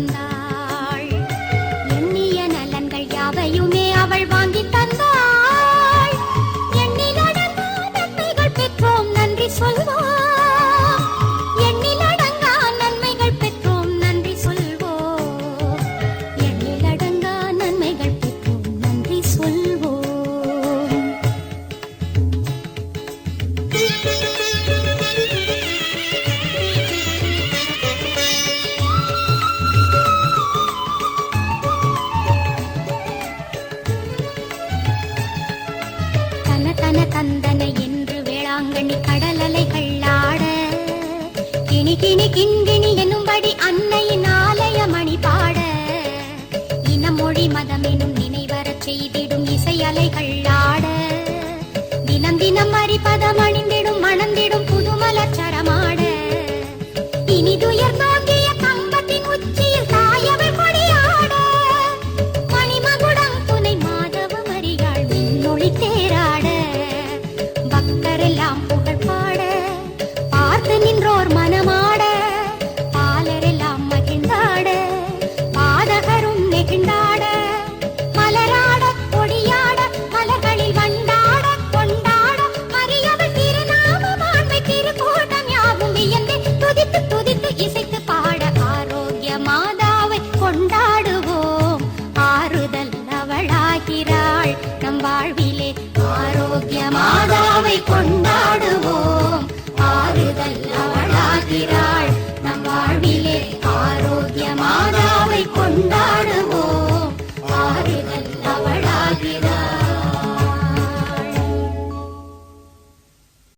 தந்தாள். எண்ணிய நலன்கள் யாவையுமே அவள் வாங்கி தந்தாள். எண்ணிலடங்கா நன்மைகள் பெற்றோம் நன்றி சொல்வோம். எண்ணிலடங்கா நன்மைகள் பெற்றோம் நன்றி சொல்வோம். எண்ணிலடங்கா நன்மைகள் பெற்றோம் நன்றி சொல்வோம். தன தந்தன என்று வேளாங்கண்ணி கடலலைகள் ஆட, கிணி கிணி கிண்கிணி எனும்படி அன்னையின் ஆலய மணி பாட, இனமொழி மதம் எனும் நினைவரச் செய்திடும் இசை அலைகள்